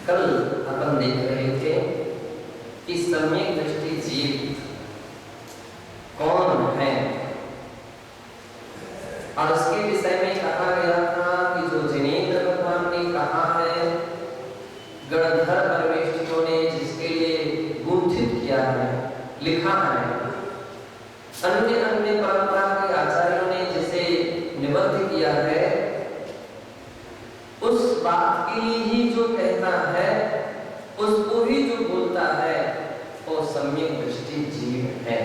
कल अपन देख रहे थे कि सम्यक दृष्टि जीव कौन है और उसके विषय में कहा गया था कि जो जिनेंद्र भगवान ने कहा है, गणधर परमेष्ठियों ने जिसके लिए गुंथित किया है, लिखा है, अन्य अन्य परंपरा के आचार्यों ने जिसे निबद्ध किया है, उस बात के लिए ही जो कहता है, उसको ही जो बोलता है, वो सम्यक दृष्टि जीव है।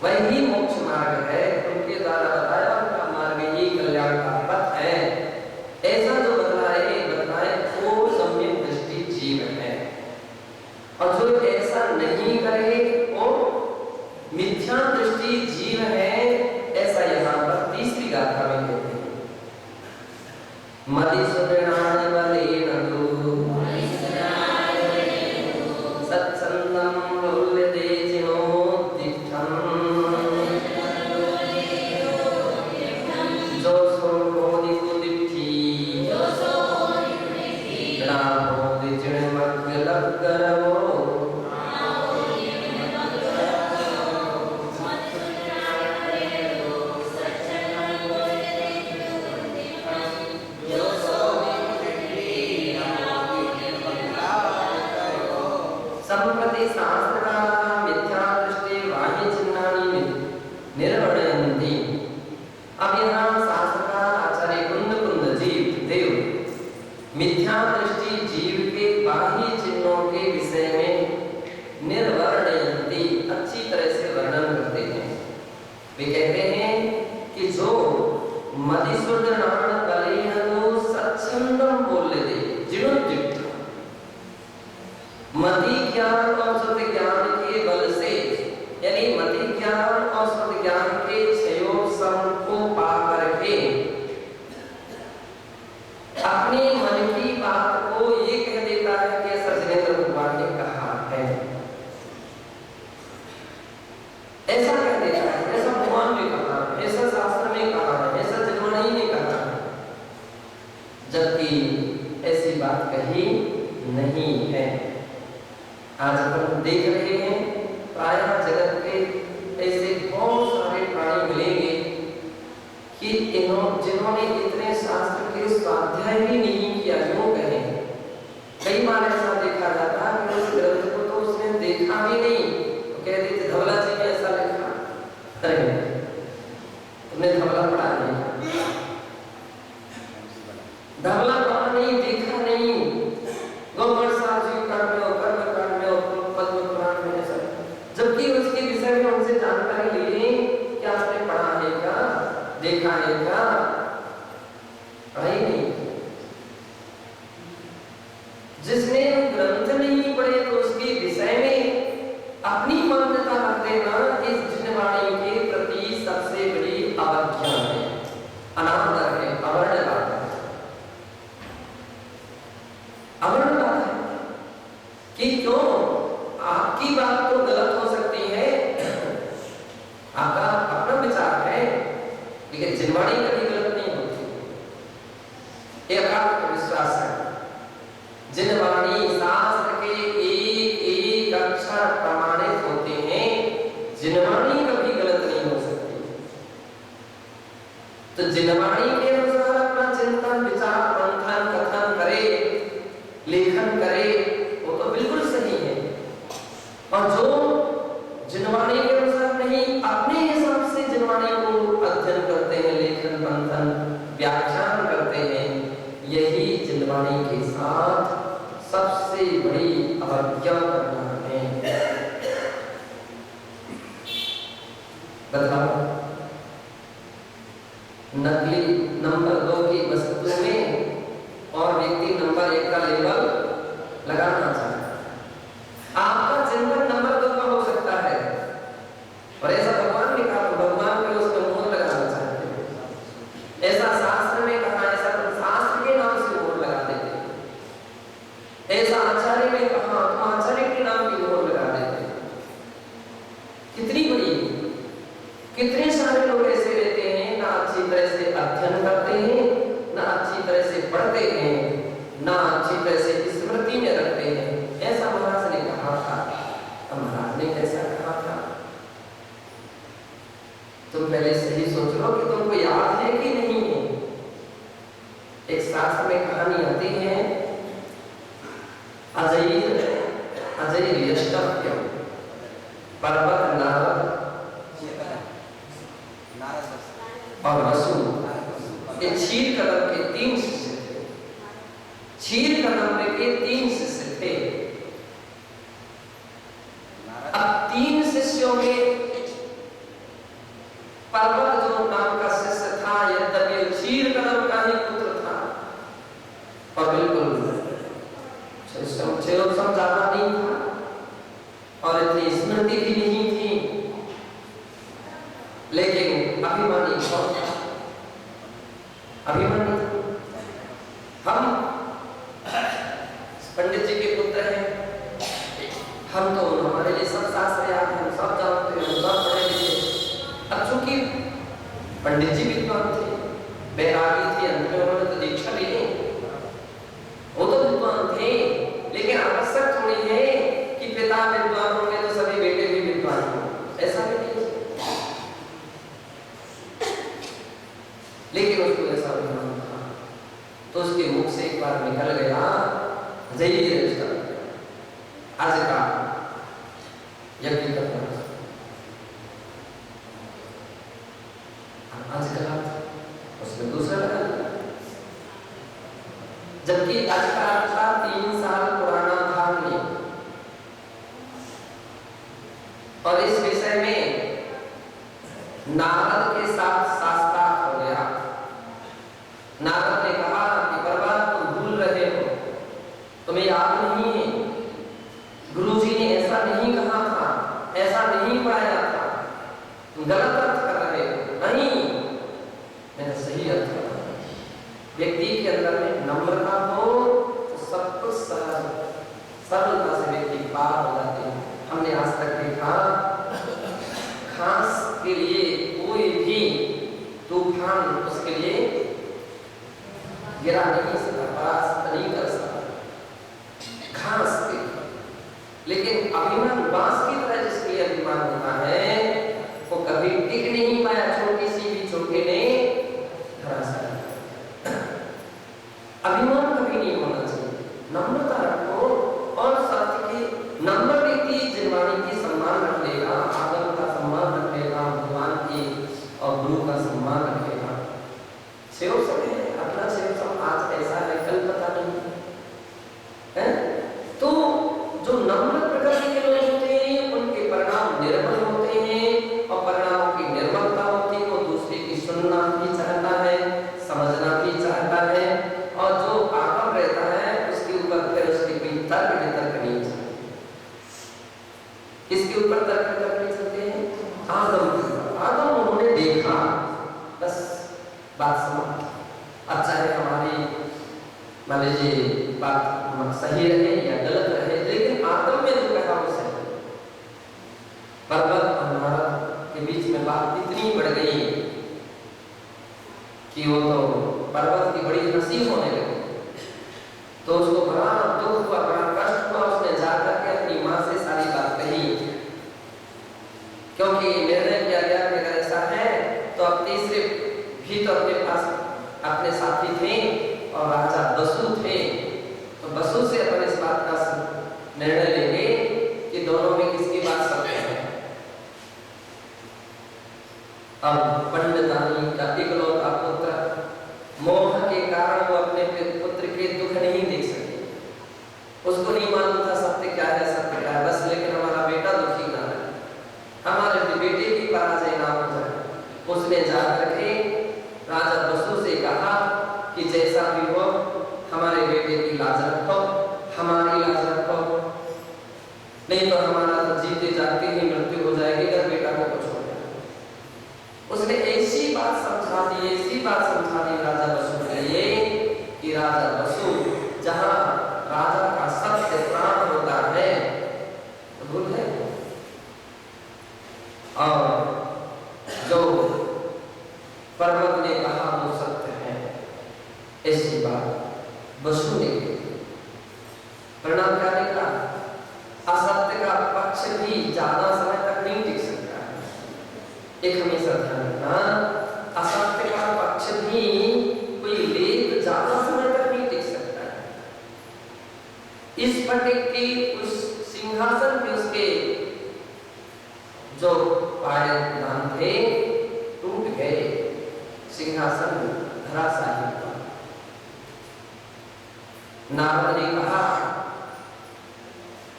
वही मोक्ष मार्ग है, उनके द्वारा बताया उनका मार्ग ही कल्याण का पथ है। ऐसा जो बताए वो सम्यक दृष्टि जीव है। और जो ऐसा नहीं करे वो मिथ्या दृष्टि जीव है। ऐसा यहाँ पर तीसरी गाथा में कहते हैं। मदिसुरणाय बलेन दु सत्संगम लोल्यते जिनोत्तिष्ठम् जो सोमोदि कुदिठी रामोदि जिणमग्गलग्गरवो संप्रति शास्त्रकाराः मिथ्या दृष्टि वाह्य चिन्हानि निर्वर्णयन्ति। अब यहाँ शास्त्रकार आचार्य कुंद जीव देव मिथ्या दृष्टि जीव के बाह्य चिन्हों के विषय में निर्वर्णयन्ति, अच्छी तरह से वर्णन करते हैं। वे कहते हैं कि जो मदिसुरणान बलेन दु सत्संगम बोल्यते जिनोत्तिष्ठम्, मति ज्ञान और सत्य ज्ञान के बल से, यानी मति ज्ञान और सत्य ज्ञान के क्षयोत्सव को पा करके अपने मन की बात को ये कह देता है कि ऐसा जिनेंद्र भगवान ने कहा है, ऐसा कह देता है, ऐसा भगवान ने कहा, ऐसा शास्त्र में कहा है, ऐसा जिनवाणी ने कहा है, जबकि ऐसी बात कही नहीं है। आज अपन देख रहे हैं प्रायः जगत के ऐसे बहुत सारे प्राणी मिलेंगे कि जिन्होंने इतने शास्त्र के स्वाध्याय भी नहीं किया, क्यों कहें। कई बार ऐसा देखा जाता है कि उस ग्रंथ को तो उसने देखा भी नहीं, तो कह देते धवला जी ने ऐसा लिखा, अरे तुमने धवला पढ़ा नहीं, धवला पढ़ा नहीं, देखा नहीं, गौमर साहब जी जबकि उसके विषय में उनसे जानकारी ले लें, क्या आपने पढ़ा है क्या, देखा है क्या, पढ़ाई नहीं। जिसने ग्रंथ नहीं पढ़े तो उसके विषय में अपनी मान्यता रख देना इस जिनवाणी के प्रति सबसे बड़ी अवज्ञा है, अनादर है, अवर्ण बात है, अवर्ण बात है। कि क्यों आपकी बात तो गलत हो सकती है, आपका अपना विचार है, लेकिन जिनवाणी कभी गलत नहीं होती। एक आपका विश्वास है, जिनवाणी शास्त्र के एक एक अक्षर प्रमाणित होते हैं, जिनवाणी कभी गलत नहीं हो सकती। तो जिनवाणी के अनुसार अपना चिंतन विचार मंथन कथन करे, लेखन करे, वो तो बिल्कुल सही है। और जो जिनवाणी के अनुसार नहीं, अपने हिसाब से जिनवाणी को अध्ययन करते हैं, लेखन मंथन व्याख्यान करते हैं, यही जिनवाणी के साथ सबसे बड़ी अवज्ञा करना है। बताओ, नकली नंबर 2 की वस्तु में और व्यक्ति नंबर 1 का लेबल लगाना चाहता है। आपका चिंतन नंबर 2 का हो सकता है, और ऐसा भगवान ने कहा, भगवान के उसमें मोहर लगाना चाहते हैं। ऐसा शास्त्र में कहा, ऐसा तो शास्त्र के नाम से मोहर लगा देते हैं। ऐसा आचार्य ने कहा, तो आचार्य के नाम की मोहर लगा देते हैं। कितनी बड़ी, कितने सारे लोग ऐसे रहते हैं, ना अच्छी तरह से अध्ययन करते हैं, ना अच्छी तरह से पढ़ते हैं, ना अच्छी क्षीर कदम्ब के 3 शिष्य थे। अब 3 शिष्यों में पर्वत जो नाम का शिष्य था, यद्यपि क्षीर कदम्ब का ही पुत्र था और बिल्कुल क्षयोत्सव ज्यादा नहीं था और इतनी स्मृति भी नहीं थी, लेकिन अभिमानी कौन था? अभिमानी था। हम पंडित जी के पुत्र हैं, हम तो हमारे लिए सब शास्त्र याद है, हम सब जानते हैं, हम सब पढ़े लिखे। अब चूंकि पंडित जी विद्वान थे, बैरागी थे, अंत में उन्होंने तो दीक्षा ली नहीं, वो तो विद्वान थे, लेकिन आवश्यक थोड़ी है कि पिता विद्वान होंगे तो सभी बेटे भी विद्वान होंगे, ऐसा भी नहीं। लेकिन उसको ऐसा अभिमान था तो उसके मुख से एक बार निकल गया, जय आज का यज्ञ करना, आज का उसने दूसरा लगा लिया, जबकि आज का 3 साल पुराना था नहीं। और इस विषय में नारद के साथ शास्त्रार्थ हो गया। नारद ने कहा कि पर्वत तुम भूल रहे हो, तुम्हें याद नहीं है, गुरुजी ने ऐसा नहीं कहा था, ऐसा नहीं पाया था, तुम गलत अर्थ कर रहे हो। नहीं, मैंने सही अर्थ किया। व्यक्ति के अंदर में नम्रता हो तो सब कुछ सरलता से व्यक्ति पार हो जाते हैं। हमने आज तक देखा, घास के लिए कोई भी तूफान उसके लिए गिरा नहीं सकता, परास्त नहीं कर सकता घास के। लेकिन अभिमान बांस की तरह जिसके लिए अभिमान होता है वो कभी टिक नहीं पाया, छोटी सी भी चोटी ने धराशायी। अभिमान कभी नहीं होना चाहिए, नम्रता रखो और सत्य की नम्र व्यक्ति जिनवाणी की सम्मान रख लेगा, आदम का सम्मान रख लेगा, भगवान की और गुरु का सम्मान रखेगा। सेव समय अपना सेव सब आज ऐसा है, कल पता नहीं है। तो जो नम्र प्रकृति के लोग होते हैं उनके परिणाम निर्मल होते हैं और परिणामों की निर्मलता होती है, वो दूसरे की सुनना भी चाहता है, समझना भी चाहता है, और जो आगम रहता है उसके ऊपर फिर उसके कोई तर्क वितर्क नहीं चलते। किसके ऊपर तर्क वितर्क नहीं चलते हैं? आगम उन्होंने देखा, बस बात समाप्त। अब चाहे हमारी मान लीजिए बात सही रहे या गलत रहे, लेकिन आगम में जो कहा वो सही। पर्वत और नारद के बीच में बात इतनी बढ़ गई कि वो तो पर्वत की बड़ी हंसी होने लगी, तो उसको बड़ा दुख हुआ, बड़ा कष्ट हुआ। उसने जाकर के अपनी माँ से सारी बात कही, क्योंकि निर्णय किया गया कि अगर ऐसा है तो अब तीसरे भी तो अपने पास अपने साथी थे और राजा बसु थे, तो बसु से अपन इस बात का निर्णय लेंगे कि दोनों में किसकी बात सत्य है। अब पंडितानी का इकलौता पुत्र, मोह के कारण वो अपने पुत्र के दुख नहीं देख सके, उसको नहीं मालूम था सत्य क्या है, सत्य क्या है, बस लेकिन हमारा बेटा दुखी ना रहे, हमारे बेटे की पराजय ना हो जाए। उसने जाकर के राजा बसु से कहा कि जैसा भी हो हमारे बेटे की लाज रखो, हमारी लाज रखो, नहीं तो हमारा तो जीते जाते ही मृत्यु हो जाएगी अगर बेटा को कुछ हो गया। उसने ऐसी बात समझा दी, ऐसी बात समझा दी राजा बसु के लिए कि राजा बसु जहां राजा का सत्य प्राण होता है तो भूल है, और जो पर्वत ने कहा वो सत्य है, ऐसी बात बसु ने की। परिणाम क्या निकला? असत्य का पक्ष भी ज्यादा समय तक नहीं टिक सकता है। एक हमेशा ध्यान रखना, असत्य का पक्ष भी कोई लेख ज्यादा समय तक नहीं टिक सकता है। इस फटिक की उस सिंहासन के उसके जो पायदान थे टूट गए, सिंहासन धराशायी हुआ। नारद ने कहा,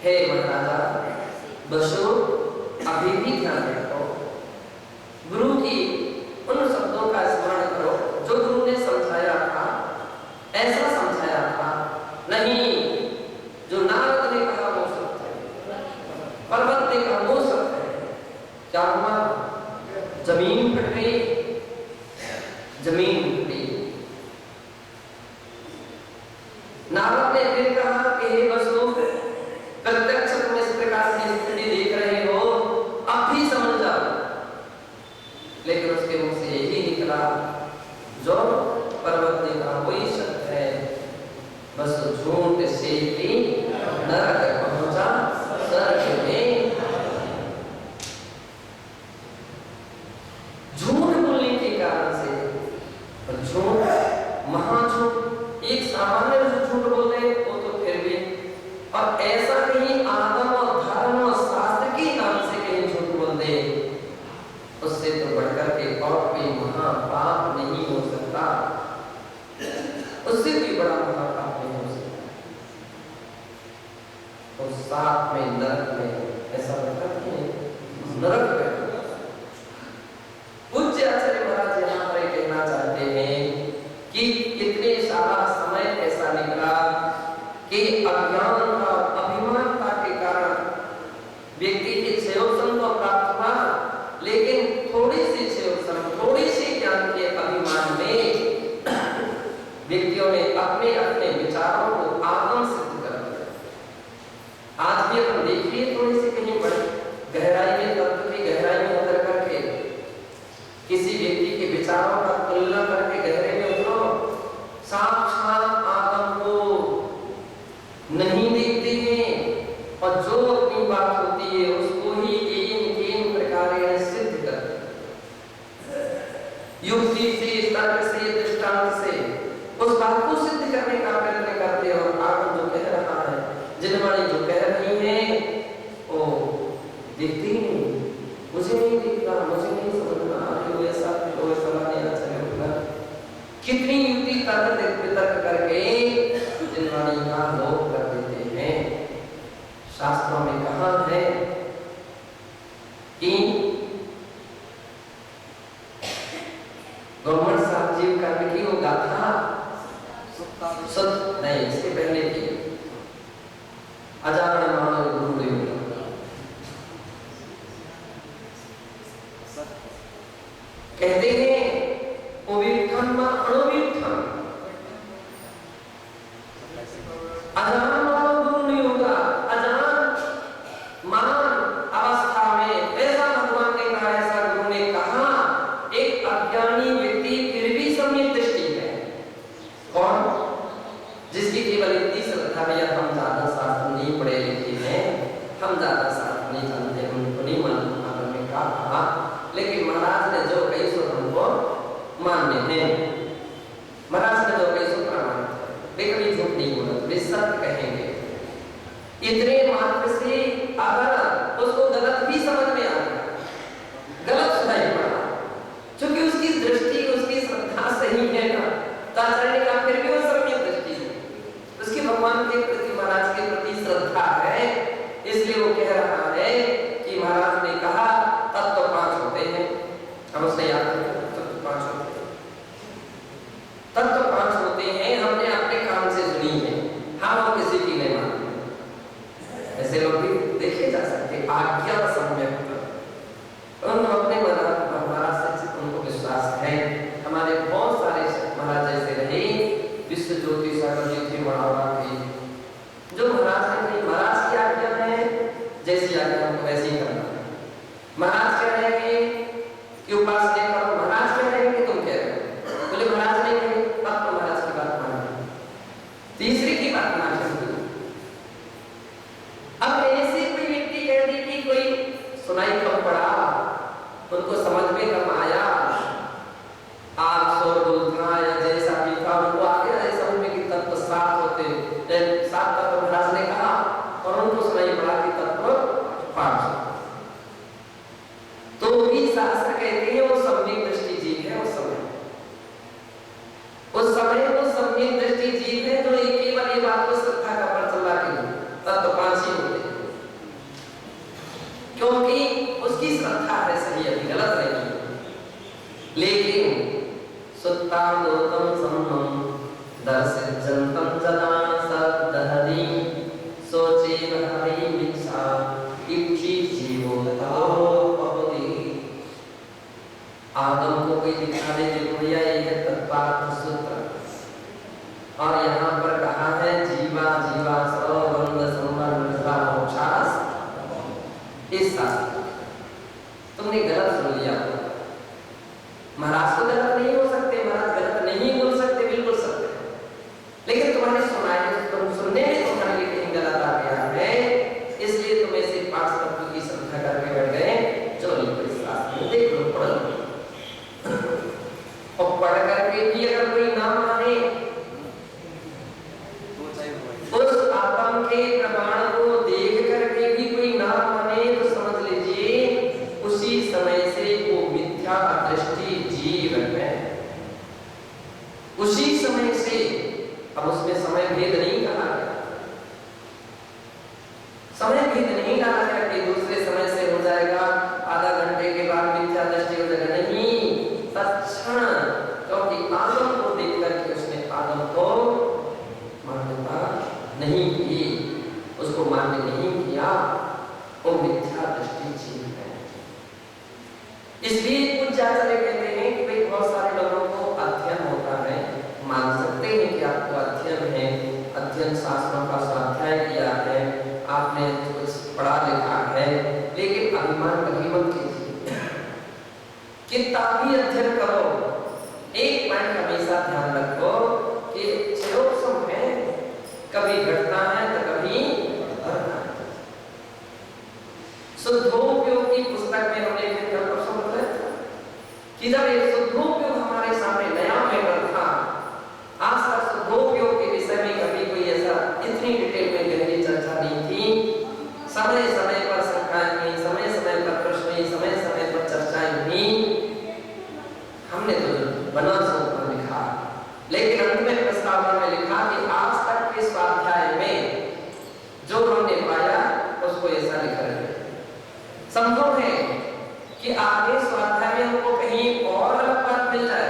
हे महाराजा बसु, अभी भी ध्यान रखो, गुरु की उन शब्दों का स्मरण करो जो गुरु ने समझाया था, ऐसा समझाया था। नहीं, जो नारद ने कहा वो सत्य है, पर्वत ने कहा वो सत्य है। क्या हुआ? जमीन फट गई, जमीन फटी। नारद ने फिर कहा कि हे वसु, प्रत्यक्ष तुम इस प्रकार की स्थिति देख रहे हो, अब भी समझ जाओ। लेकिन उसके मुख से यही निकला जो पर्वत ने कहा वही सत्य है। बस झूठ से भी नरक पहुंचा स्वर्ग में। झूठ बोलने के कारण से, और झूठ महाझूठ, एक सामान्य जो झूठ बोलते हैं वो तो फिर भी, और ऐसा कहीं आदम और धर्म और शास्त्र के नाम से कहीं झूठ बोल दे, उससे तो बढ़कर के और कोई महापाप नहीं हो सकता, उससे भी बड़ा महापाप नहीं हो सकता। तो साथ में नरक में ऐसा लगता है, नरक में। पूज्य आचार्य महाराज यहाँ पर कहना चाहते हैं कि इतने सारा समय ऐसा निकला कि अज्ञान और अभिमानता के कारण व्यक्ति के क्षयोत्सम को प्राप्त हुआ, लेकिन थोड़ी सी क्षयोत्सम, थोड़ी सी ज्ञान के अभिमान में व्यक्तियों ने अपने अपने विचारों को आगम सिद्ध कर दिया। आज भी अपन देखिए, थोड़ी सी कहीं बड़ी गहराई में, तत्व की गहराई में उतर करके किसी व्यक्ति के विचारों का तुलना करके गहरे में उतरो, साक्षात आगम को नहीं देखते हैं, और जो अपनी बात होती है उसको ही इन प्रकार सिद्ध करते हैं, युक्ति से, तर्क से, दृष्टांत से उस बात को सिद्ध करने का प्रयत्न करते हैं। और आगम जो कह रहा है, जिनवाणी जो कह रही है, वो दिखती नहीं, मुझे नहीं दिखता, मुझे नहीं समझ में आ रही, वो ऐसा नहीं अच्छा। कितनी युक्ति तर्क वितर्क करके जिनवाणी का लोप कर देते हैं। शास्त्रों में कहा है कि गौमर साहब जीव कांड की वो गाथा सत नहीं, इसके पहले की अजान मानव गुरुदेव कहते हैं अविठम अणुविठम, अजान मानव गुरु नहीं होगा। अजान मान अवस्था में ऐसा भगवान ने कहा, ऐसा गुरु ने कहा। एक अज्ञानी व्यक्ति फिर भी सम्यक दृष्टि है। कौन? जिसकी केवल इतनी श्रद्धा है, हम ज्यादा शास्त्र नहीं पढ़े लिखे हैं, हम ज्यादा शास्त्र नहीं जानते, हमको नहीं मालूम में क्या कहा, लेकिन महाराज ने जो कही सो हमको मानने हैं। महाराज ने जो कही सो प्रमाणित है, लेकिन झूठ नहीं बोला, वे सत्य कहेंगे। इतने मात्र से अगर उसको गलत भी समझ में आ गया, गलत सुनाई पड़ा, क्योंकि उसकी दृष्टि, उसकी श्रद्धा सही है ना, ताचार्य का फिर भी वो सम्यक दृष्टि है, उसकी भगवान के प्रति, महाराज के प्रति श्रद्धा है। इसलिए वो कह रहा है कि महाराज ने कहा तत्व 5 होते हैं, हम उसे याद रखें, तत्व 5 होते हैं, तत्व 5 होते हैं। हमने अपने काम से सुनी है, हम किसी की नहीं मानते। ऐसे लोग भी देखे जा सकते, आज्ञा सम्यक, उन अपने महाराज से उनको विश्वास है। हमारे बहुत सारे महाराज ऐसे रहे, विश्व ज्योति सागर जी थे, महाराज थे, जो महाराज ने कही महाराज की आज्ञा है, जैसी आज्ञा हमको वैसे ही करना है। महाराज कह रहे हैं कि उपासना करो, महाराज कह रहे हैं कि तुम कह रहे हो, बोले महाराज नहीं कहे, अब तो महाराज की बात मानो, तीसरी की बात ना करो। अब ऐसे कोई व्यक्ति कह दी कि कोई सुनाई कम पड़ा, उनको समझ में कम आया, आग शोर था या जैसा भी था, उनको आ गया समझ में कि तत्व 7 होते, 7 तत्व महाराज ने कहा, और उनको सुनाई पड़ा कि तत्व 5। तो भी शास्त्र कहते हैं वो सम्यक दृष्टि जीव है। उस समय वो सम्यक दृष्टि जीव है, जो केवल ये बात को श्रद्धा का परचम ला के तब तो 5 ही होते, क्योंकि उसकी श्रद्धा है सही, अभी गलत नहीं। लेकिन सुत्तां गौतम सम्मम दर्शित जंतम जदा सदहरी सोचे हरि मिच्छा इच्छी जीवो तपोपति। आदम को कोई दिखा दे कि भैया ये है तत्पार्थ सूत्र, और यहाँ पर कहा है जीवा जीवा सर्वबंध संबंध मोक्षास। इस तुमने गलत सुन लिया। महाराज तो गलत नहीं हो सकते, महाराज गलत नहीं बोल सकते, बिल्कुल सकते हैं, लेकिन तुम्हारे सुनने में तुम्हारे लिए कहीं गलत आ गया है, इसलिए तुम ऐसे 5 तत्वों की श्रद्धा करके बैठ गए। चलो इस शास्त्र में देख लो, पढ़ लो, और पढ़ करके भी अगर कोई ना माने, उस आत्म के प्रमाण को देख करके भी कोई ना माने, तो समझ लीजिए उसी समय से वो मिथ्या दृष्टि जीव है, उसी समय से। अब उसमें समय भेद नहीं कहा गया, समय भेद नहीं कहा गया कि दूसरे समय से हो जाएगा, आधा घंटे के बाद मिथ्या दृष्टि हो जाएगा, नहीं, तत्क्षण। क्योंकि आदम को देख करके उसने आदम को मान्यता नहीं की, उसको मान्य नहीं किया, वो मिथ्या दृष्टि जीव है। इसलिए कुछ आचार्य कहते हैं कि भाई बहुत सारे लोगों को अध्ययन होता है, मान सकते हैं कि आपको अध्ययन है, अध्ययन शास्त्रों का स्वाध्याय किया है, आपने कुछ पढ़ा लिखा है, लेकिन अभिमान कभी मत कीजिए। किताबी अध्ययन करो, एक पॉइंट हमेशा ध्यान रखो कि क्षयोपम है, कभी घटना है तो कभी बढ़ना है। शुद्धोपयोग की पुस्तक में हमने कि जब एक शुद्धोपयोग हमारे सामने नया मैटर था, आज तक शुद्धोपयोग के विषय में कभी कोई ऐसा इतनी डिटेल में गहरी चर्चा नहीं थी। समय समय पर शंकाएं हुई, समय समय पर प्रश्न हुई, समय समय पर चर्चाएं हुई। हमने तो बना सोच लिखा, लेकिन अंत में प्रस्तावना में लिखा कि आज तक के स्वाध्याय में जो हमने पाया उसको ऐसा लिखा है। संभव है कि आगे स्वाध्याय में हमको कहीं और अलग बात मिल जाए,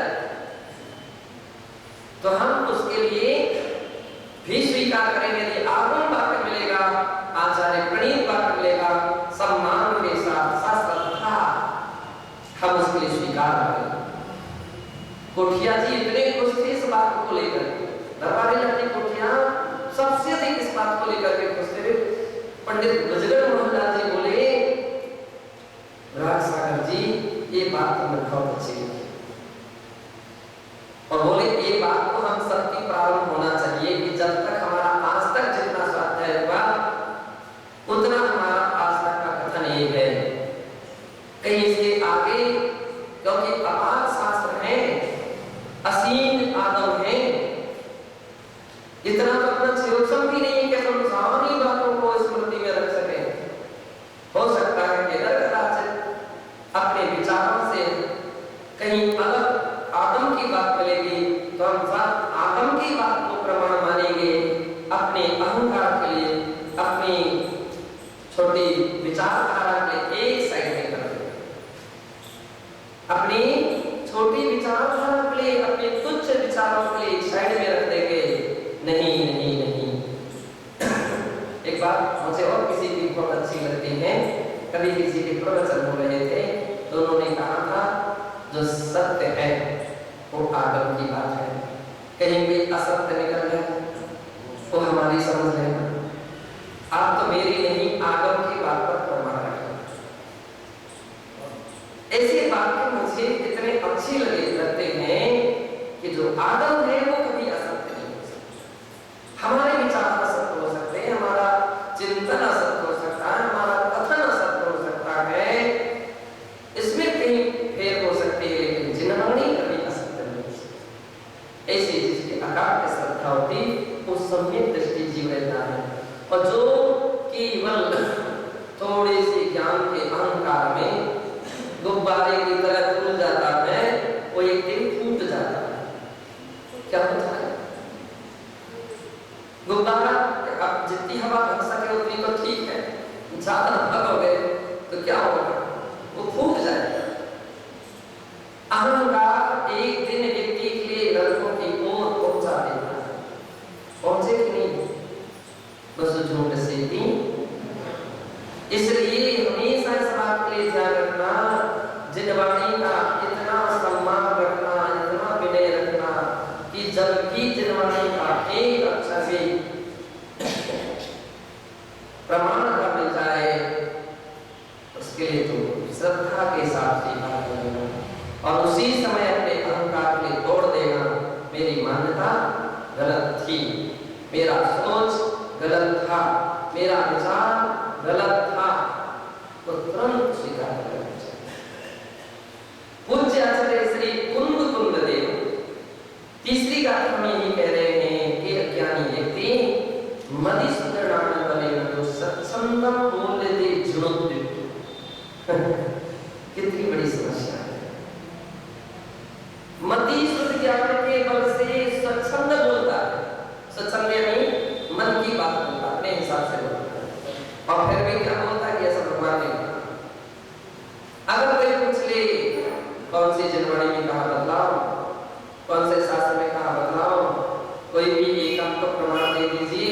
तो हम उसके लिए भी स्वीकार करेंगे। यदि आगम वाक्य मिलेगा, आचार्य प्रणीत वाक्य मिलेगा, सम्मान के साथ श्रद्धा हम उसके लिए स्वीकार करेंगे। कोठिया जी इतने खुश थे इस बात को लेकर, दरबारी लखनी कोठिया सबसे अधिक इस बात को लेकर के खुश थे। पंडित बजरंग मोहनलाल जी बोले, राज सागर जी ये बात हमें बहुत अच्छी लगी, और बोले ये बात को हम सबकी प्रारंभ होना चाहिए कि जब तक हमारा आज तक जितना स्वाध्याय हुआ उतना हमारा आज तक का कथन ये है, कहीं इसके आगे, क्योंकि अपार शास्त्र है, असीम आदम है, इतना तो अपना क्षयोपम भी नहीं है कि हम सारी बातों को स्मृति में रख सके। हो सकता है कि अगर अपने विचारों से कहीं अलग आदम की बात मिलेगी तो हम आदम की बात को प्रमाण मानेंगे, अपने अहंकार के लिए, अपनी छोटी विचारधारा के एक साइड में कर देंगे, अपनी छोटी विचारधारा के लिए, अपने तुच्छ विचारों के लिए एक साइड में रख देंगे। नहीं नहीं नहीं। एक बात मुझे और किसी की बहुत अच्छी लगती है, कभी किसी के प्रवचन हो रहे थे तो उन्होंने कहा था जो सत्य है वो आदम की बात है, कहीं भी असत्य निकल जाए वो हमारी समझ लेना, आप तो मेरी नहीं आदम की बात पर प्रमाण रखें। ऐसी बातें मुझे इतने अच्छी लगते हैं कि जो आदम है वो कभी असत्य नहीं हो सकता। हमारे विचार असत्य हो सकते हैं, हमारा चिंतन असत्य हो सकता है, हमारा कथन असत्य हो सकता है, इसमें कहीं फेर हो सकती है, लेकिन जिन्होंने कभी असत्य नहीं हो सकता। ऐसी जिसकी अकाट श्रद्धा होती वो सम्यक दृष्टि जीव रहता है, और जो केवल थोड़े से ज्ञान के अहंकार में गुब्बारे की तरह फूल जाता है, वो एक दिन फूट जाता है। क्या होता है? गुब्बारे अब जितनी हवा भर सके उतनी तो ठीक है, ज्यादा भरोगे तो क्या होगा, वो फूट जाएगा। अहंकार एक दिन व्यक्ति के लिए नरकों की ओर पहुंचा देता है, पहुंचे कि नहीं, बस झूठ से भी। इसलिए हमेशा इस बात के लिए ध्यान रखना, जिनवाणी का इतना सम्मान रखना, इतना विनय रखना कि जब भी जिनवाणी का एक अक्षर भी प्रमाण का मिल जाए उसके लिए तो श्रद्धा के साथ स्वीकार करना और उसी समय अपने अहंकार में तोड़ देना। मेरी मान्यता गलत थी, मेरा सोच गलत था, मेरा विचार गलत था, तो तुरंत स्वीकार करना चाहिए। पूज्य आचार्य श्री कुंद कुंद देव तीसरी बात हम यही कह रहे हैं कि अज्ञानी व्यक्ति मदि सुंदर वाले जो सत्संगम मूल्य दे जुनोद्युक्त कितनी बड़ी समस्या है। मति शुद्ध ज्ञान के बल से सत्संग बोलता है, सत्संग यानी मन की बात बोलता है, अपने हिसाब से बोलता है और फिर भी क्या बोलता है कि ऐसा भगवान ने कहा। अगर कोई पूछ ले कौन सी जिनवाणी में कहा बदलाव, कौन से शास्त्र में कहा बदलाव, कोई भी एक आपको प्रमाण दे दीजिए,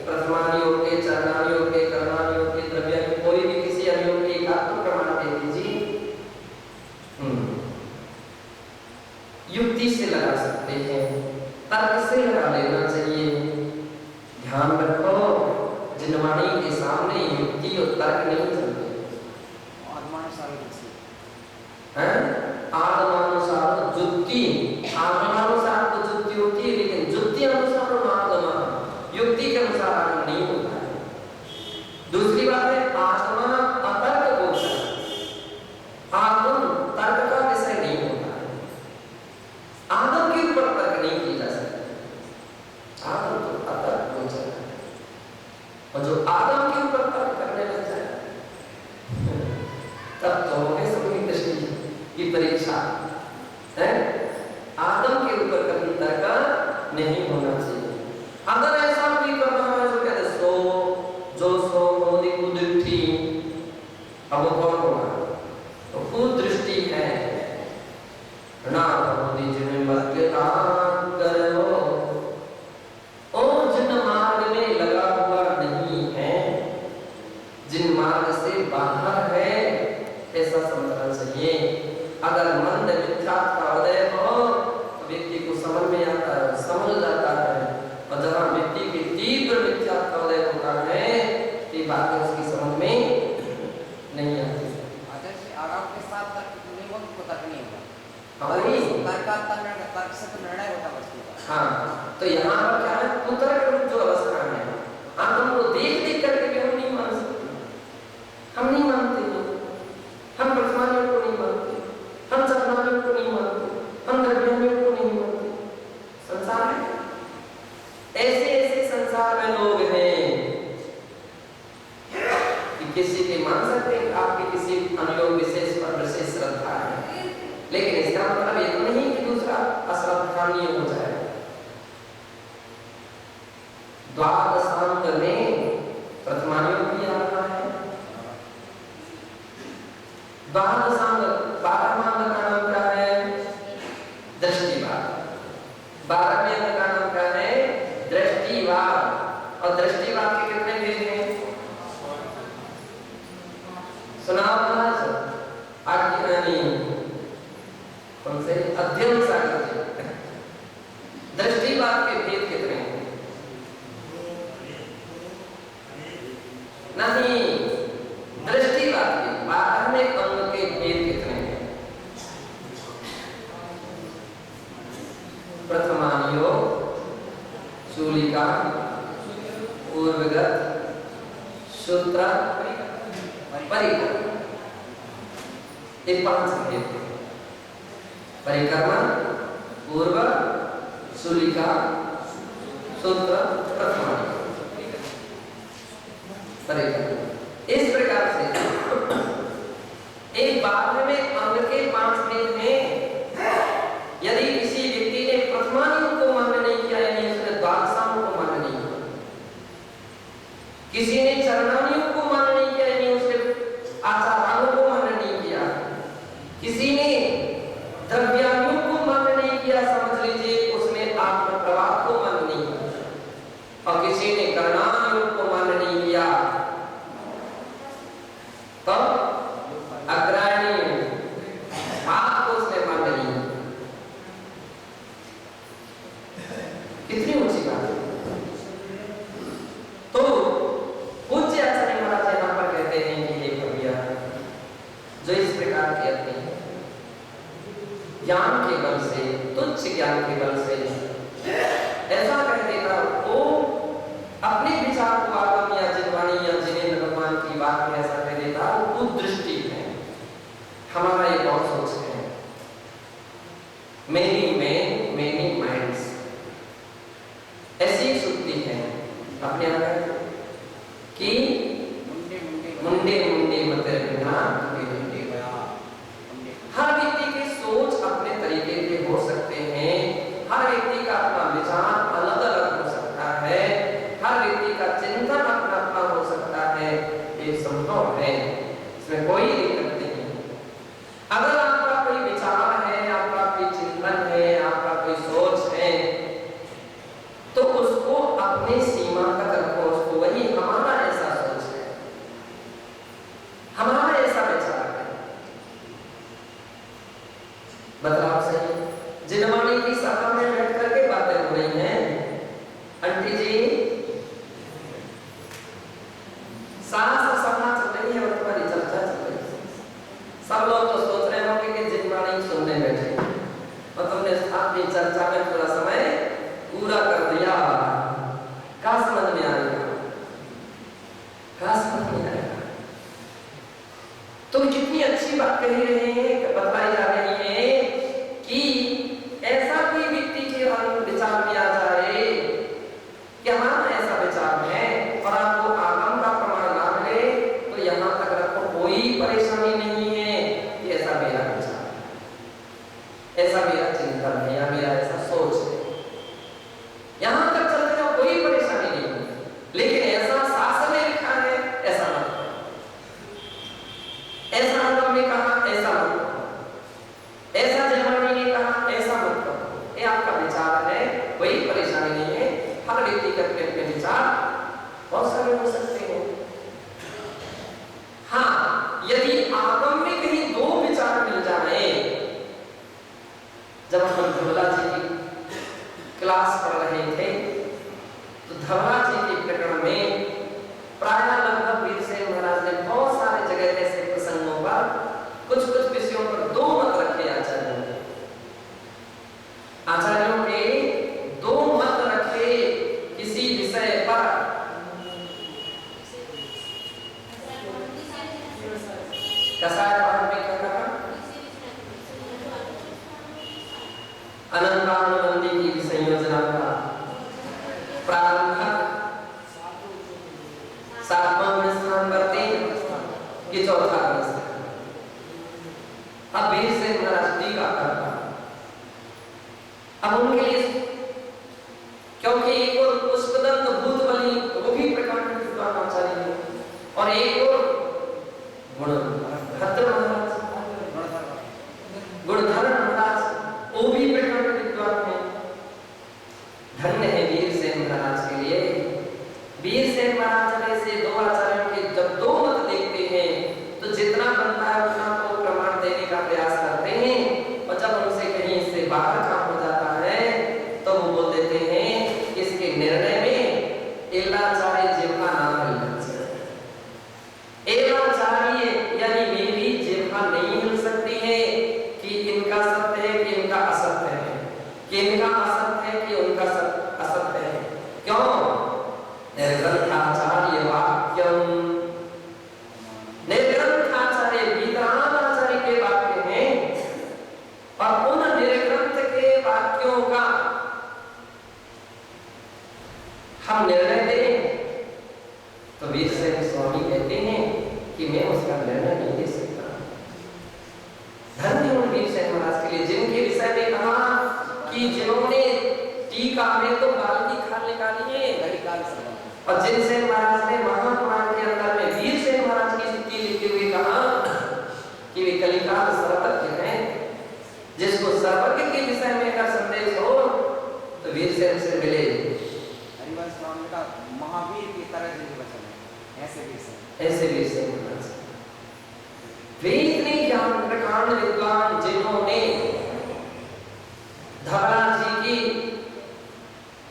प्रथमान योग के, चरणान योग के, करणान योग के, द्रव्य के, कोई भी किसी अवयव के एक आपको प्रमाण दे दीजिए, युक्ति से लगा सकते हैं, तर्क से लगा लेना चाहिए। ध्यान रखो जिनवाणी के सामने युक्ति और तर्क नहीं चलते। आगमानुसार जुक्ति, आगमानुसार तो जुक्ति होती है, लेकिन जुक्ति अनुसार आगम, युक्ति के अनुसार आगम नहीं होता है। दूसरी बात है आगम अतर्क गोचर, आगम तर्क का विषय नहीं होता है। आगम के ऊपर तर्क नहीं की जा सकती, आगम तो अतर्क गोचर है, और जो आगम के ऊपर तर्क करने लग जाए तब तो होगी समझी दृष्टि की परीक्षा है। आदम के ऊपर कभी तर्क नहीं होना चाहिए। अगर ऐसा भी कर रहा है जो कहते सो जो सो होदी कुदृष्टि, अब वो कौन होगा, तो कुदृष्टि है ना, होदी जिन्हें मध्य काम करो, और जिन मार्ग में लगा हुआ नहीं है, जिन मार्ग से बाहर है, ऐसा समझना चाहिए। अगर मंद मिथ्यात्व का उदय हो तो व्यक्ति को समझ में आता है, समझ जाता है, और जहाँ व्यक्ति की तीव्र मिथ्यात्व का उदय होता है तो बातें उसकी समझ में नहीं आती। आराम के साथ तर्क नहीं होगा, तर्क से तो निर्णय होता है। हाँ, तो यहाँ पर क्या है, कुतर्क जो अवस्था है, आदम को देख देख करके भी हम नहीं मान सकते, हम नहीं मानते, हम प्रथमान्यों को नहीं मानते, हम चरणान्यों को नहीं मानते, हम द्रव्यान्यों को नहीं मानते। संसार है, ऐसे ऐसे संसार में लोग हैं कि किसी के मान सकते हैं आपके किसी अनुयोग विशेष पर विशेष श्रद्धा है, लेकिन इसका मतलब ये तो नहीं कि दूसरा अश्रद्धानीय हो जाए। द्वादशांग में प्रथमान्योग भी आ रहा है, द्वादशांग 12वां अंग का नाम क्या है, दृष्टिवाद। 12वें अंग का नाम क्या है, दृष्टिवाद। और दृष्टिवाद के कितने भेद हैं, सुनाओ महाराज, आज्ञानी कौन से अध्ययन सागर दृष्टिवाद के भेद कितने हैं, नहीं, दृष्टिवाद के 12वें अंग के भेद कितने हैं, प्रथमान्योग, शूलिका, पूर्वगत, सूत्र, परिकर, ये 5 भेद हैं। परिक्रमा, पूर्व, शूलिका, सूत्र, प्रथमान्योग, परिकर। इस प्रकार से एक 12वें अंग के 5 भेद में यदि किसी व्यक्ति ने प्रथमान्योग को मान्य नहीं किया, यानी उसने द्वादशांग को मान्य नहीं किया, किसी ने चरणानियों को मान्य नहीं किया, यानी उसके आचाराओं को मान्य नहीं किया, किसी ने द्रव्यानियों को मान्य नहीं किया, समझ लीजिए उसने आत्म प्रवाह को मान्य नहीं किया, और किसी ने कर्णानियों को मान्य नहीं किया, तो अग्राणी आपको उसने मान्य नहीं किया। कितनी ऊंची बात है। तो पूज्य आचार्य महाराज यहाँ पर कहते हैं कि ये कविया जो इस प्रकार के अपने ज्ञान के बल से, तुच्छ ज्ञान के बल से ऐसा कह देता, वो अपने विचार को आगम या जिनवाणी या जिनेंद्र भगवान की बात में ऐसा कह देता, वो दृष्टि है, हमारा एक और सोच है, मेनी मैन मेनी माइंड्स, ऐसी एक सुक्ति है अपने आप कि मुंडे मुंडे मते बिना हर व्यक्ति की सोच अपने तरीके के हो सकते हैं, हर व्यक्ति का अपना विचार अलग अलग हो सकता है, हर व्यक्ति का चिंतन अपना अपना हो सकता है, ये संभव है, इसमें कोई दिक्कत नहीं। अगर आपका कोई विचार है, आपका कोई चिंतन है, आपका कोई सोच है, तो उसको अपने सीमा तक रखो, उसको, वही हमारा ऐसा सोच है, हमारा ऐसा विचार है। बदलाव सही। जिनवाणी की सभा में बैठ करके बातें हो रही हैं, आंटी जी शास्त्र सभा चल रही है और तुम्हारी चर्चा चल रही है, सब लोग तो सोच रहे होंगे कि जिनवाणी सुनने बैठे, और तुमने अपनी चर्चा में पूरा समय पूरा कर दिया। क्या समझ में आएगा, क्या समझ में आएगा? तो कितनी अच्छी बात कही रहे हैं, बताई जा रही है कि ऐसा कोई व्यक्ति के विचार में आ जाए कि हमारा ऐसा विचार है और आपको आगम का प्रमाण ना मिले, तो यहां तक रखो, कोई परेशानी नहीं है कि ऐसा मेरा विचार है, ऐसा मेरा चिंतन है, या मेरा ऐसा सोच है, यहां तक चलते जाओ, कोई परेशानी नहीं है। लेकिन ऐसा शास्त्र में लिखा है, ऐसा मत करो, ऐसा आगम ने कहा, ऐसा मत करो, ऐसा जिनवाणी ने कहा, ऐसा मत करो, ये आपका विचार है, कोई परेशानी नहीं है। हर व्यक्ति के अपने अपने विचार बहुत सारे हो सकते हैं। हाँ, यदि आगम में कहीं दो विचार मिल जाए, जब हम धवला जी की क्लास पढ़ रहे थे, तो धवला जी के प्रकरण में प्राय लगभग वीरसेन महाराज ने बहुत सारे जगह ऐसे प्रसंगों पर कुछ कुछ विषयों पर दो मत रखे आचार्यों ने, आचार्यों के दो मत रखे किसी विषय पर। कसाय पाठ में क्या कहा? अनंतानुबंधी की संयोजना का प्रारंभक सातवां स्थान पर ये चौथा स्थान। अब वीरसेन महाराज जी का करता, अब उनके लिए, क्योंकि एक और पुष्पदंत भूतबली वो भी प्रकांड विद्वान आचार्य है, और एक और गुणभद्र महाराज, गुणधर महाराज वो भी प्रकांड विद्वान है। धन्य है वीरसेन महाराज के लिए। वीरसेन महाराज से दो आचार्यों के जब दो मत देखते हैं, तो जितना बनता है उतना को प्रमाण देने का प्रयास करते हैं, और जब उनसे कहीं इससे बाहर काम हो जाता है तो वो बोल देते हैं इसके निर्णय में एलाचार्य जिह्वा ना हिलना चाहिए। एलाचार्य यानी मेरी जिह्वा नहीं हिल सकती है कि इनका सत्य है कि इनका असत्य है, कि इनका असत्य है कि उनका असत्य है। क्यों? निर्ग्रंथाचार्य वाक्यम, निर्ग्रंथाचार्य विद्वानाचार्य के वाक्य हैं, और उन निर्ग्रंथ के वाक्यों का हम निर्णय दें, तो वीरसेन स्वामी कहते हैं कि मैं उसका निर्णय नहीं दे सकता। धन्य उन वीरसेन महाराज के लिए जिनके विषय में कहा कि जिन्होंने टीका में तो बाल की खाल निकाली है, और जिनसेन महाराज ने महापुराण के अंदर में वीरसेन महाराज की स्तुति लिखते हुए कहा कि वे कलिकाल सर्वज्ञ हैं, जिसको सर्वज्ञ के विषय में अगर संदेश हो तो वीरसेन से मिले। हरिवंश स्वामी का महावीर की तरह जिनके वचन है, ऐसे वीरसेन महाराज वे इतने ज्ञान प्रकांड विद्वान जिन्होंने धवला जी की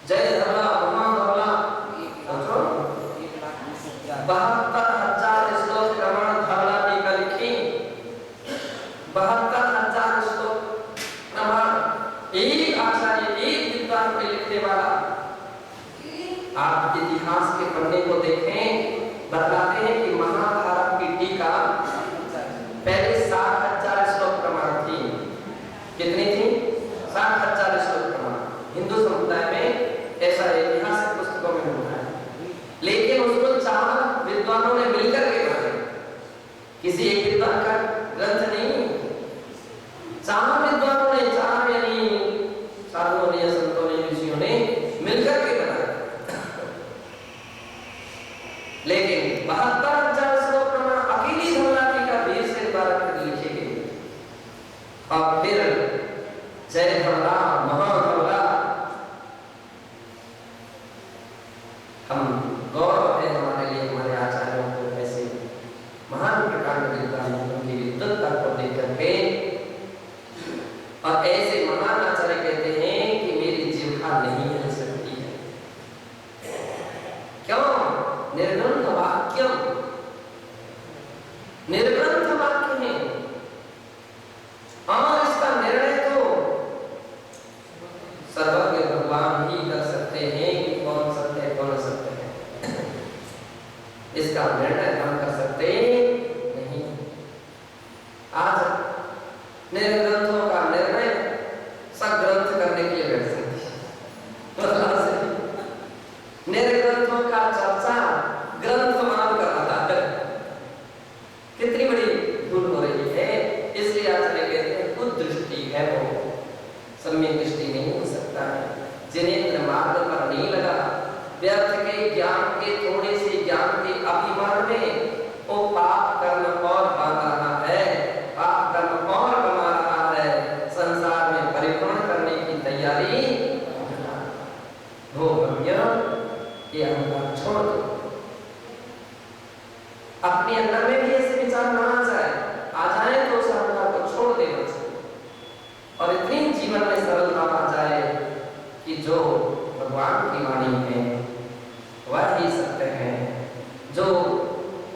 जय धवला महाधवला 72,000 श्लोक प्रमाण धवला जी का लिखी, 72,000 श्लोक प्रमाण एक आचार्य एक विद्वान के लिखने वाला। आप इतिहास के पन्ने को देखें, बताते हैं कि महाभारत की टीका पहले 60,000 श्लोक प्रमाण थी। कितनी थी? 60,000 श्लोक प्रमाण। हिंदू समुदाय में ऐसा ऐतिहासिक पुस्तकों में होता है, लेकिन उसको 4 विद्वानों ने मिलकर के बनाया, किसी एक विद्वान का ग्रंथ नहीं, 4 विद्वानों ने, 4 यानी साधुओं ने, संतों ने, ऋषियों ने मिलकर के बनाया। लेकिन 72,000 श्लोक प्रमाण अकेली धवला जी का वीरसेन महाराज ने लिखे गए। और फिर जय धवला महाधवला, हम गौरव है हमारे लिए हमारे आचार्यों को ऐसे महान प्रकांड विद्वानों की विद्वत्ता को देख करके। और ऐसे महान आचार्य कहते हैं कि मेरी जिह्वा नहीं हिल सकती है, क्यों? निर्ग्रंथ वाक्यम, निर्ग्रंथ वाक्य है और इसका निर्णय तो सर्वज्ञ भगवान ही कर सकते हैं कि कौन सत्य है कौन असत्य है। इसका निर्णय हम कर सकते नहीं। आज निर्ग्रंथों का निर्णय सग्रंथ करने के लिए बैठ सकते हैं, निर्ग्रंथों का चर्चा ग्रंथ मान कर रहा है। कितनी बड़ी भूल हो रही है। इसलिए आचार्य कहते हैं कुछ दृष्टि है वो सम्यक दृष्टि नहीं हो सकता है। जिनेंद्र मार्ग पर नहीं लगा, व्यर्थ के ज्ञान के थोड़े से ज्ञान के अभिमान में वो पाप कर्म और बांध रहा है, पाप कर्म और कमा रहा है, संसार में परिभ्रमण करने की तैयारी हो। ये अहंकार छोड़ दो, अपने अंदर में भी ऐसे विचार ना आ जाए तो उस अहंकार को छोड़ देना चाहिए और इतनी जीवन में सरलता आ जाए कि जो भगवान की वाणी है वह ही सत्य है, जो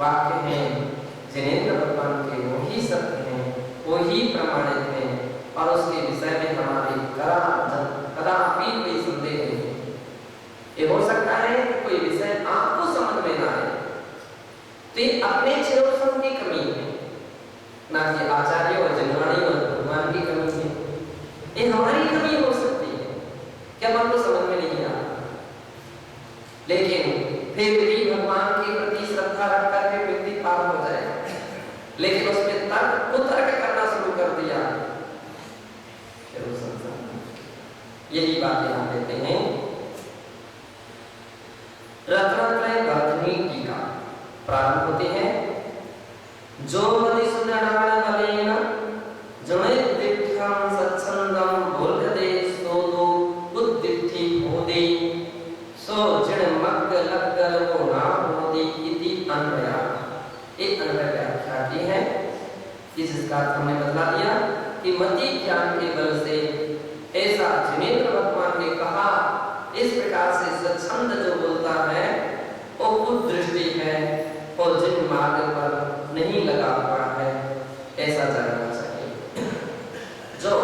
वाक्य हैं जिनेंद्र भगवान के वो ही सत्य हैं, वो ही प्रमाणित हैं और उसके विषय में हमारी कदापि कोई संदेह नहीं। ये हो सकता है कि कोई विषय आपको समझ में ना आए तो ये अपने चेतन की कमी है, ना कि आचार्य और जनवाणी और भगवान की कमी है। ये हमारी कमी हो सकती है कि हमको समझ में नहीं आ रहा, लेकिन फिर भी भगवान के प्रति श्रद्धा रख करके व्यक्ति पार हो जाए। लेकिन उसमें तर्क कुतर्क करना शुरू कर दिया, यही बातें हम देते हैं। रत्नत्रय वर्धनी टीका प्रारंभ होते हैं। जो मदिसुनान बलेन जणेदिठ्ठं सत्संगं बोधते सोदो उद्दिठ्ठि होदे सो जण मग्ग लग्गर वो ना होदे इति अन्वया। एक अन्वय व्याख्या की है कि जिसका अर्थ हमने बता दिया कि मति ज्ञान के बल से ऐसा जिनेंद्र भगवान ने कहा, इस प्रकार से सत्संग जो बोलता है वो कुछ दृष्टि है और जिन मार्ग पर नहीं लगा हुआ है, ऐसा जानना चाहिए। जो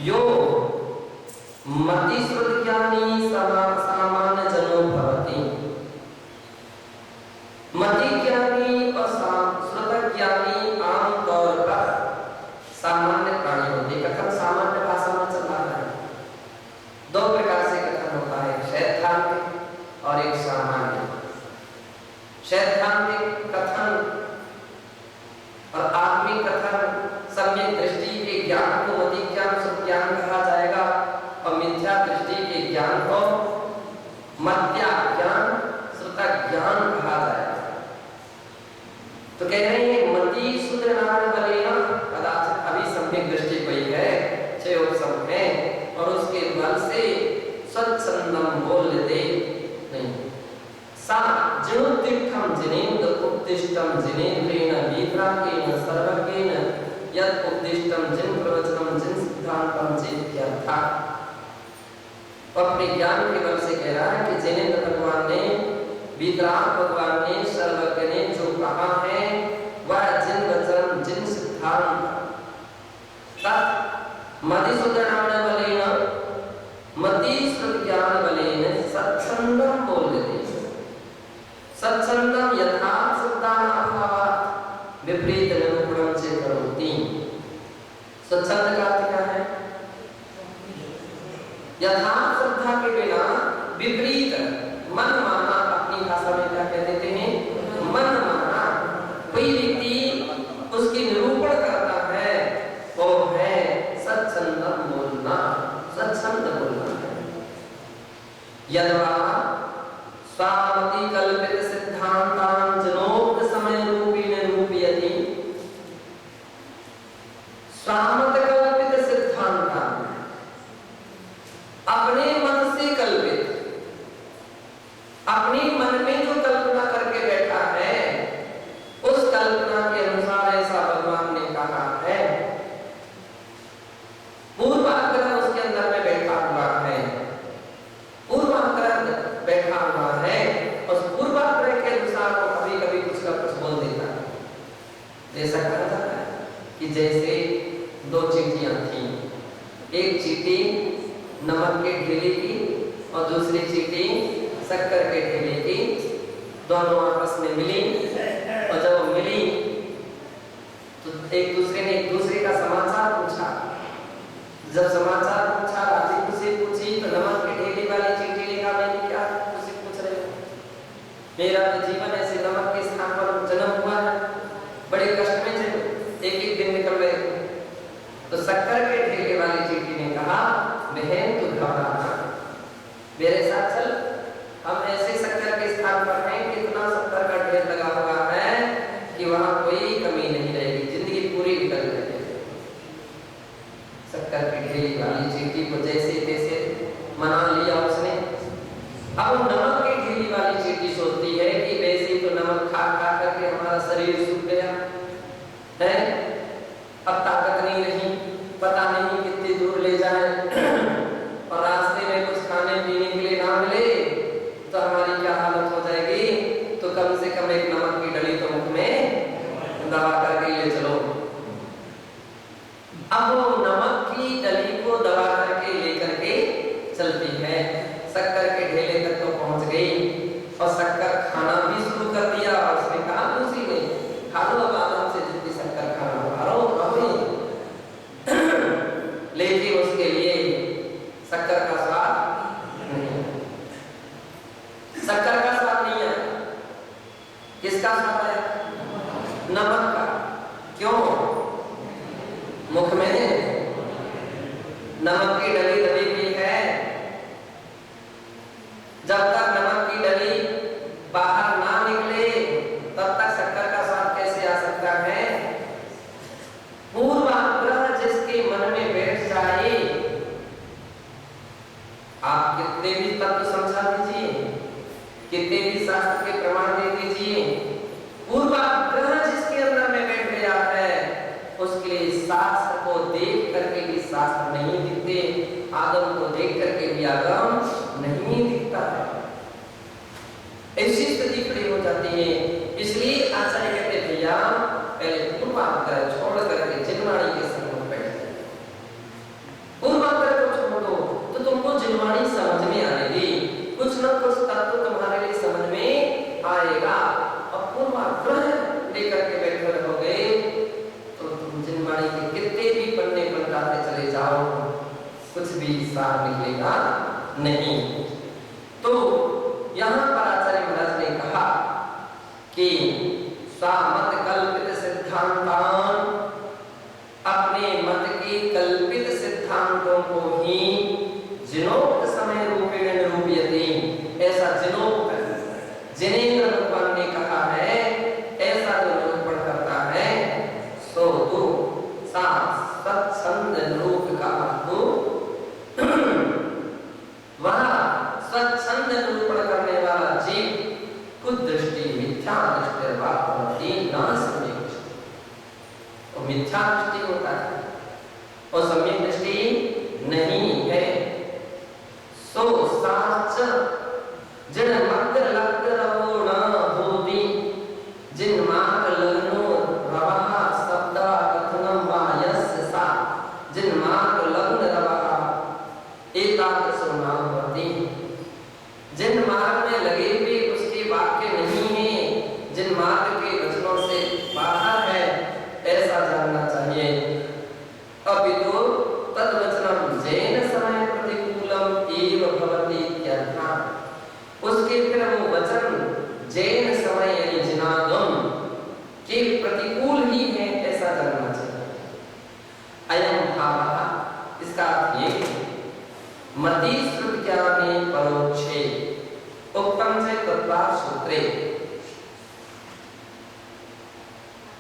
यो मति श्रुत ज्ञानी सामान्य जनो भवति, मति ज्ञानी और श्रुत ज्ञानी आमतौर पर सामान्य प्राणी होते। कथन सामान्य भाषा में चल रहा है। 2 प्रकार से कथन होता है, सैद्धांतिक और एक सामान्य। सैद्धांतिक कथन और आत्मिक कथन सम्यक दृष्टि के ज्ञान को मति ज्ञान शुद्ध ज्ञान कहा जाएगा और मिथ्या दृष्टि के ज्ञान को मध्या ज्ञान सा जिनोत्तिष्ठं जिनेन्द्र उत्तिष्ठं जिनेन्द्रेण वीतरागेण सर्वज्ञेन यत् उत्तिष्ठं जिन प्रवचनं जिन सिद्धांतं चेत्यर्था। अपने ज्ञान के बल से कह रहा है कि जिनेन्द्र भगवान ने, वीतराग भगवान ने, सर्वज्ञ ने जो कहा है वह जिन वचन जिन सिद्धांत तत् मधुसूदनान बलेन मति श्रुत ज्ञान बलेन सत्संगम बोल देते। सत्संगम यथार्थ सिद्धांत विपरीत निरूपणम से करोति। सत्संग का अर्थ क्या है? यथार्थ श्रद्धा के बिना विपरीत मन माना, अपनी भाषा में क्या कह देते हैं? मन माना। कोई व्यक्ति उसकी निरूपण करता है वो है सत्संगम बोलना, सत्संग बोलना है। यद्वा स्वामति कल्पित सिद्धांतान जनोक्त समय रूपेण रूपयति। स्वामत कल्पित सिद्धांतान, अपने मन से कल्पित, अपने मन में जो कल्पना करके बैठा है उस कल्पना के अनुसार ऐसा भगवान ने कहा है। पूर्वाग्रह उसके अंदर में बैठा हुआ है, पूर्वाग्रह बैठा हुआ है। उस पूर्वाग्रह के अनुसार वो कभी कभी कुछ का कुछ बोल देता है। ऐसा कहा जाता है कि जैसे दो चींटियां थी, एक चींटी नमक के ढेले की और दूसरी चींटी शक्कर के ढेले की। दोनों आपस में मिली और जब मिली तो एक दूसरे ने एक दूसरे का समाचार पूछा। जब समाचार पूछा, राजी खुशी पूछी, तो नमक के ढेले वाली चींटी ने कहा मैंने क्या खुशी पूछ रहे हो, मेरा तो जीवन ऐसे नमक के स्थान पर जन्म हुआ है, बड़े कष्ट में एक एक दिन निकल रहे थे। तो शक्कर के ढेले वाली चींटी ने कहा बहन तू घबराना, मेरे साथ चल, हम ऐसे शक्कर के स्थान पर हैं कि इतना शक्कर का ढेर लगा हुआ है कि वहां कोई कमी नहीं रहेगी, जिंदगी पूरी निकल जाएगी। शक्कर की ढेली वाली चींटी को जैसे तैसे मना लिया उसने। अब नमक की ढेली वाली चींटी सोचती है कि वैसे तो नमक खा खा करके हमारा शरीर सूख गया है, अब ताकत नहीं रही, पता नहीं कितनी दूर ले जाए और रास्ते में कुछ खाने पीने के लिए ना मिले तो हमारी क्या हालत हो जाएगी। तो कम से कम एक नमक की डली तो मुख में दबा करके ले चलो। अब वो नमक की डली को दबा करके लेकर के चलती है, शक्कर के ढेले तक तो पहुंच गई और शक्कर खाना भी शुरू कर दिया। उसने कहा दूसरी ने खा लो अब आराम से, जितनी शक्कर खाना खाओ लेकिन उसके लिए शक्कर का स्वाद नहीं, शक्कर का स्वाद नहीं है। किसका स्वाद है? नमक का। क्यों? मुख में नमक की डली दबी हुई है, जब तक नमक की डली बाहर ना निकले तब तक शक्कर का स्वाद कैसे आ सकता है? पूर्वाग्रह जिसके मन में बैठ जाए, आप कितने भी तत्व समझा दीजिए, कितने भी शास्त्र के प्रमाण दे दीजिए, पूर्वाग्रह जिसके अंदर में बैठ गया है उसके लिए शास्त्र को देख करके भी शास्त्र नहीं दिखते, आगम को देख करके भी आगम नहीं दिखता है। ऐसी स्थिति खड़ी हो जाती है। इसलिए आचार्य कहते भैया पहले पूर्वाग्रह छोड़ करके जिनवाणी के संग में बैठ जाए। पूर्वाग्रह को छोड़ दो तो तुमको जिनवाणी समझ में आएगी, कुछ न कुछ तत्व तुम्हारे लिए समझ में आएगा। और पूर्वाग्रह लेकर के बैठे रहोगे तो तुम जिनवाणी के कितने भी पन्ने पलटाते चले जाओ, कुछ भी सार निकलेगा नहीं। तो यहाँ पर आचार्य महाराज ने कहा कि स्वामत कल्पित सिद्धांतान, अपने मत के कल्पित सिद्धांतों को ही जिनोक्त समय रूपेण निरूपयति। ऐसा जिनोक्त जिनेन्द्र भगवान ने कहा है, ऐसा जो निरूपण करता है सो तो सत्संग रूप का वह कुदृष्टि मिथ्या दृष्टि वापरती न सम्यक दृष्टि। और मिथ्या दृष्टि होता है और सम्यक दृष्टि नहीं है। सो साच जिन मग्र लग रहो न होती, जिन मार्ग लगनो रवा शब्दा कथनम वायस्य सा, जिन मार्ग लग्न रवा एकाग्र सुनाम होती। जिन मार्ग में लगे हुए उसके वाक्य नहीं है, जिन मार्ग के वचनों से बाहर है, ऐसा जानना चाहिए। अपितु तद्वचनम जैन समय प्रतिकूलम एव भवति इत्यर्था। उसके फिर वो वचन जैन समय यानी जिनागम के प्रतिकूल ही है, ऐसा जानना चाहिए। अयम भावः, इसका अर्थ ये मति श्रुत्यानि परोक्षे उत्तम से तत्वार सूत्रे।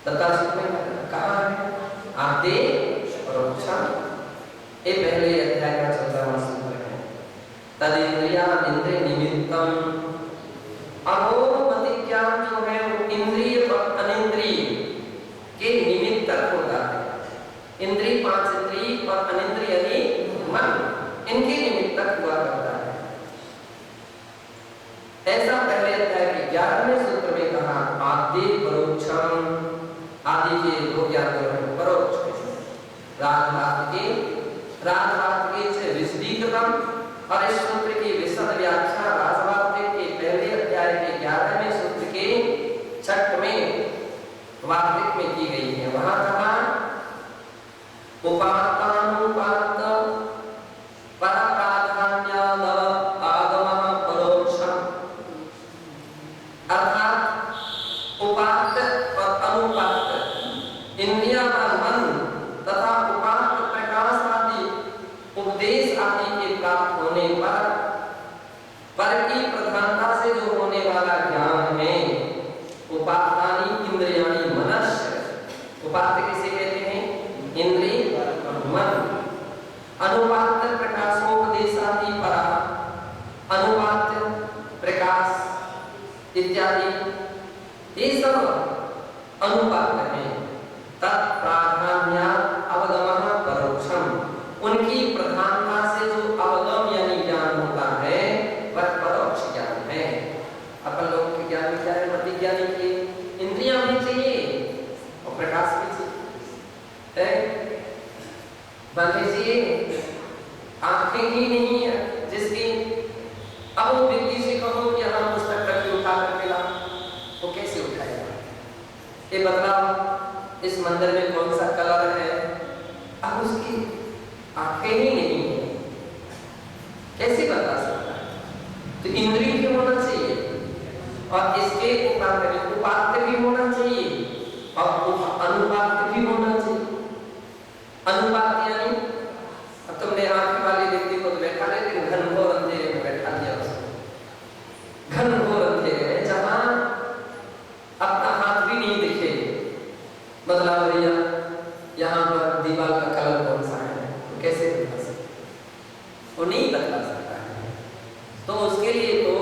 तत्वार सूत्र में कहा है आदे परोक्षा, ये पहले अध्याय का 14वां सूत्र है। तदिंद्रिया इंद्रिय निमित्तम, अब वो मति ज्ञान जो है वो इंद्रिय और अनिंद्रिय के निमित्तक होता है। इंद्रिय 5 इंद्रिय और अनिंद्रिय यानी मन, इनके निमित्तक हुआ करता है। ऐसा पहले अध्याय के 11वें सूत्र में कहा आदि परोक्षम, आदि के दो ज्ञान जो है परोक्ष राजवाद के से विशदीकृतम, और इस सूत्र की विशद व्याख्या राजवाद के पहले अध्याय के 11वें सूत्र के 6वें वार्तिक में की गई है। वहां कहा उपात्तानुपात्त परप्राधान्याद आगमः परोक्षम, अर्थात उपात्त और अनुपात्त इंद्रियां और मन तथा उपात्त प्रकाश आदि उपदेश आदि के प्राप्त होने पर की प्रधानता से जो होने वाला ज्ञान है, उपात्तानि इंद्रियाणि मनस्य, उपात्त किसे कहते हैं? इंद्रिय मन। अनुपात्त प्रकाशोपदेशादि परा, अनुपात्त प्रकाश इत्यादि ये सब अनुपात्त हैं। तत्प्राधान्यात् अवगमः परोक्षम, उनकी प्रधानता से जो अवगम यानी ज्ञान होता है वह परोक्ष ज्ञान है। अपन लोगों के ज्ञान में क्या है? मति ज्ञानी की इंद्रियां भी चाहिए और प्रकाश भी चाहिए, बाकी चाहिए आंखें ही नहीं है जिसकी। अब वो व्यक्ति से कहो कि हम पुस्तक रख के उठा करके ला, वो कैसे उठाएगा? ये बदलाव इस मंदिर में कौन सा कलर है, अब उसकी आंखें ही नहीं है, कैसे बता सकता है? तो इंद्रिय भी होना चाहिए और इसके उपात्त भी होना चाहिए और अनुपात्त भी होना चाहिए। अनुपात यानी अब तुमने आंख वाले व्यक्ति को बैठा, लेकिन घनघोर अंधेरे में बैठा दिया उसको, घनघोर अंधेरे में जहां अपना हाथ भी नहीं दिखे, बदला भैया यहाँ पर दीवार का कलर कौन सा है, तो कैसे बता सकते? वो नहीं बता सकता है। तो उसके लिए तो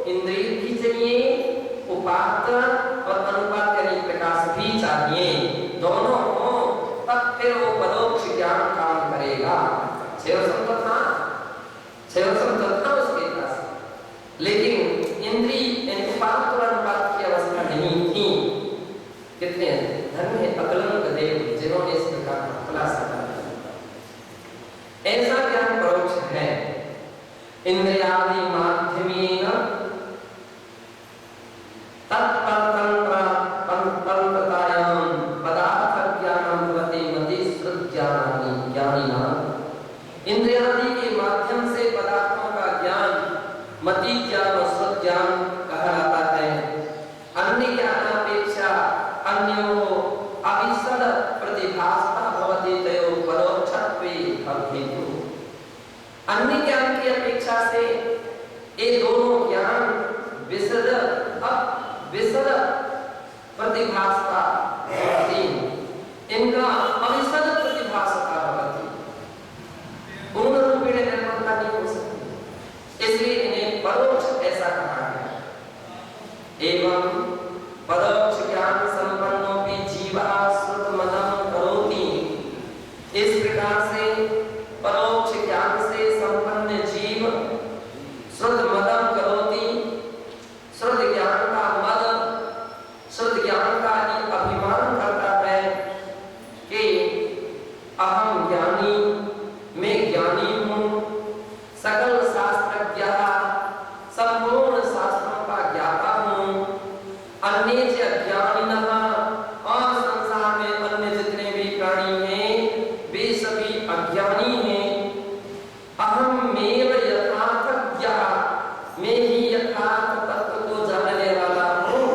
इंद्रिय भी चाहिए, उपात्त और अनुपात यानी प्रकाश भी चाहिए, दोनों हो, तब फिर वो परोक्ष ज्ञान काम करेगा। छेवसम तो था उसके पास, लेकिन इंद्रिय उपात्त और अनुपात की अवस्था नहीं थी। कितने धन्य अकलंक देव जिन्होंने इस प्रकार का खुलासा किया। ऐसा ज्ञान परोक्ष है। इंद्रियादि माध्यमेन तत्परतंत्रतायां पदार्थ ज्ञानम भवति मति श्रुत ज्ञानानि ज्ञानिनां। इंद्रियादि के माध्यम से पदार्थों का ज्ञान मति ज्ञान और श्रुत ज्ञान कहलाता है। अन्य ज्ञानापेक्षा अन्यो अविशद प्रतिभासता भवति तयो परोक्षत्वे अभिधेतु। अन्य ज्ञान की अपेक्षा से ये दोनों ज्ञान विशद प्रतिभासता भवति, इनका अविशद प्रतिभासता भवति, पूर्ण रूपेण निर्मलता नहीं हो सकती, इसलिए इन्हें परोक्ष ऐसा कहा गया। एवं परोक्ष ज्ञान संपन्नोपि जीवः श्रुतमदं करोति। इस प्रकार से परोक्ष ज्ञान से संपन्न जीव श्रुतमदं करोति, श्रुत ज्ञान का मद, श्रुत ज्ञान का ही अभिमान करता है कि अहम ज्ञानी, मैं ज्ञानी हूँ, सकल शास्त्रज्ञ, संपूर्ण शास्त्रों का ज्ञाता हूँ, अन्य च अज्ञानिनः, और संसार में अन्य जितने भी प्राणी हैं वे सभी अज्ञानी हैं। अहम मेव यथार्थज्ञः, मैं ही यथार्थ तत्व को जानने वाला हूँ,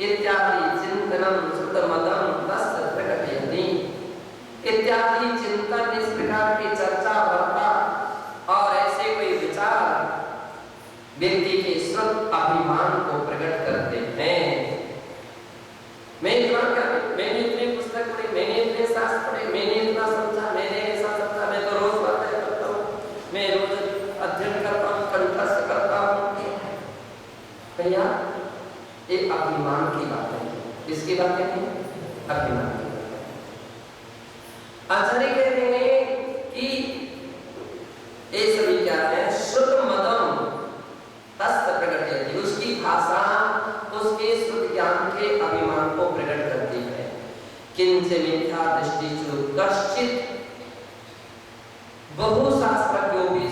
इत्यादि चिंतनं श्रुतमदं तस्य प्रकटयति। इत्यादि चिंतन, इस प्रकार की चर्चा वार्ता और ऐसे कोई विचार व्यक्ति के श्रुत अभिमान को प्रकट करते हैं। मैं इतना क्या, मैंने इतनी पुस्तक पढ़ी, मैंने इतने शास्त्र पढ़े, मैंने इतना समझा, मैंने ऐसा समझा, मैं तो रोज स्वाध्याय करता हूँ, मैं रोज अध्ययन करता हूँ, कंठस्थ करता हूँ। भैया ये अभिमान की बात है। किसकी बात है? अभिमान की। आचार्य कहते हैं कि ये सभी क्या है? श्रुतमदं तस्य प्रकटयति, उसकी भाषा उसके श्रुत ज्ञान के अभिमान को प्रकट करती है। किंच मिथ्या दृष्टिषु कश्चित्, बहु शास्त्रज्ञों भी